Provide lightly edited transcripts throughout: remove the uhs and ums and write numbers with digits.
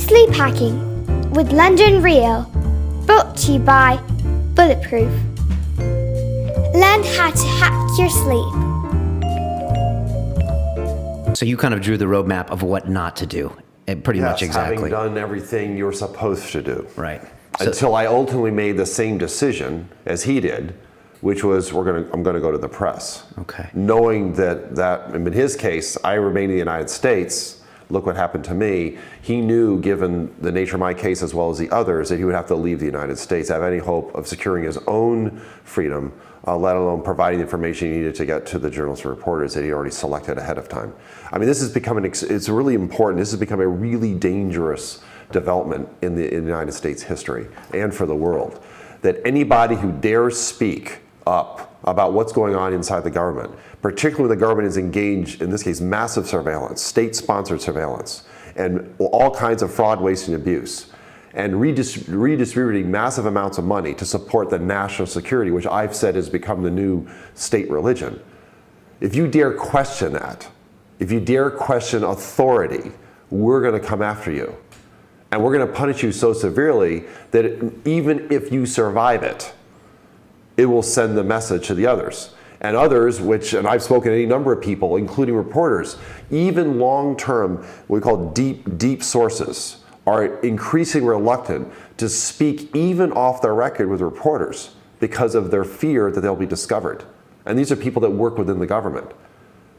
Sleep Hacking with London Real, brought to you by Bulletproof. Learn how to hack your sleep. So you kind of drew the roadmap of what not to do, pretty much exactly. Having done everything you're supposed to do. Right. Until I ultimately made the same decision as he did, which was I'm going to go to the press. Okay. Knowing that in his case, I remained in the United States. Look what happened to me. He knew, given the nature of my case as well as the others, that he would have to leave the United States, have any hope of securing his own freedom, let alone providing the information he needed to get to the journalists and reporters that he already selected ahead of time. I mean, this is becoming, it's really important. This has become a really dangerous development in the United States history and for the world, that anybody who dares speak up about what's going on inside the government, particularly when the government is engaged, in this case, massive surveillance, state-sponsored surveillance, and all kinds of fraud, waste, and abuse, and redistributing massive amounts of money to support the national security, which I've said has become the new state religion. If you dare question that, if you dare question authority, we're going to come after you. And we're going to punish you so severely that even if you survive it, it will send the message to the others. And others, and I've spoken to any number of people, including reporters, even long-term, what we call deep sources, are increasingly reluctant to speak even off their record with reporters because of their fear that they'll be discovered. And these are people that work within the government.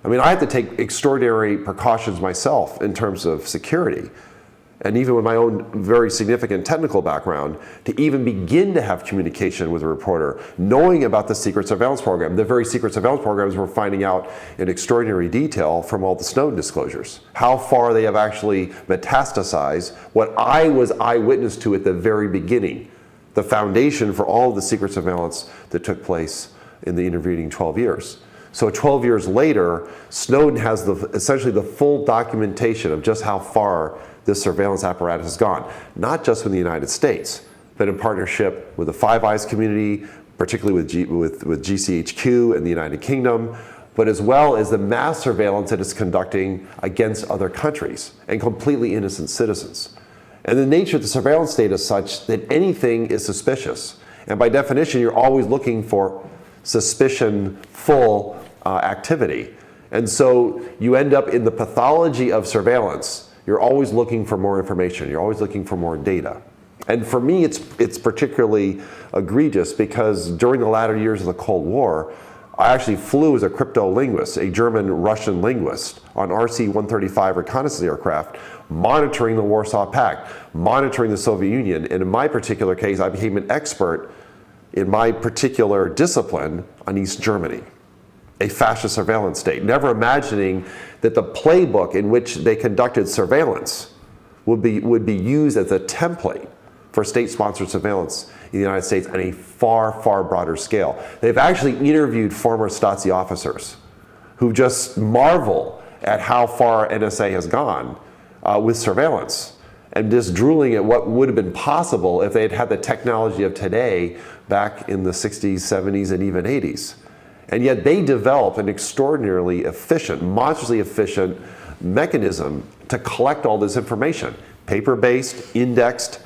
I mean, I have to take extraordinary precautions myself in terms of security. And even with my own very significant technical background, to even begin to have communication with a reporter, knowing about the secret surveillance program, the very secret surveillance programs we're finding out in extraordinary detail from all the Snowden disclosures, how far they have actually metastasized what I was eyewitness to at the very beginning, the foundation for all of the secret surveillance that took place in the intervening 12 years. So 12 years later, Snowden has essentially the full documentation of just how far this surveillance apparatus has gone, not just in the United States, but in partnership with the Five Eyes community, particularly with GCHQ and the United Kingdom, but as well as the mass surveillance that it's conducting against other countries and completely innocent citizens. And the nature of the surveillance state is such that anything is suspicious. And by definition, you're always looking for suspicion-full activity. And so you end up in the pathology of surveillance. You're always looking for more information. You're always looking for more data. And for me, it's particularly egregious because during the latter years of the Cold War, I actually flew as a cryptolinguist, a German-Russian linguist, on RC-135 reconnaissance aircraft, monitoring the Warsaw Pact, monitoring the Soviet Union. And in my particular case, I became an expert in my particular discipline on East Germany, a fascist surveillance state, never imagining that the playbook in which they conducted surveillance would be used as a template for state-sponsored surveillance in the United States on a far, far broader scale. They've actually interviewed former Stasi officers who just marvel at how far NSA has gone with surveillance, and just drooling at what would have been possible if they had had the technology of today back in the 60s, 70s, and even 80s. And yet they developed an extraordinarily efficient, monstrously efficient mechanism to collect all this information, paper-based, indexed,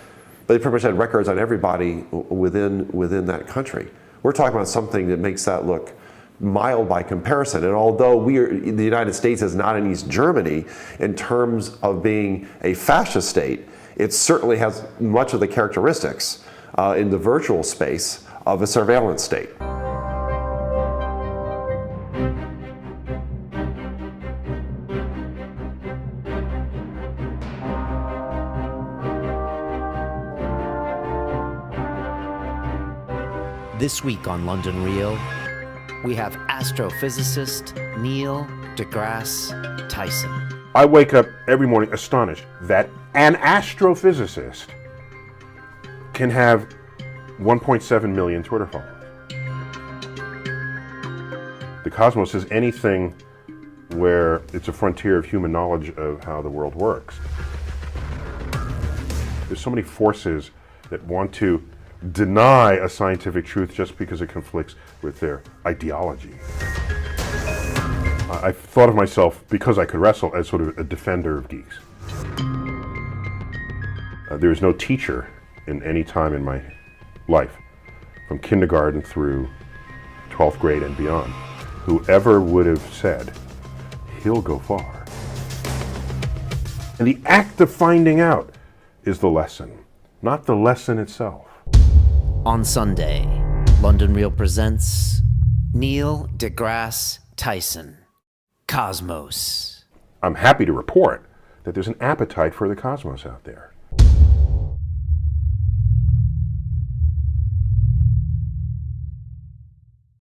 but they pretty much had records on everybody within that country. We're talking about something that makes that look mild by comparison. And although the United States is not in East Germany in terms of being a fascist state, it certainly has much of the characteristics in the virtual space of a surveillance state. This week on London Real, we have astrophysicist Neil deGrasse Tyson. I wake up every morning astonished that an astrophysicist can have 1.7 million Twitter followers. The cosmos is anything where it's a frontier of human knowledge of how the world works. There's so many forces that want to deny a scientific truth just because it conflicts with their ideology. I thought of myself, because I could wrestle, as sort of a defender of geeks. There is no teacher in any time in my life, from kindergarten through 12th grade and beyond, who ever would have said, he'll go far. And the act of finding out is the lesson, not the lesson itself. On Sunday, London Real presents Neil deGrasse Tyson, Cosmos. I'm happy to report that there's an appetite for the cosmos out there.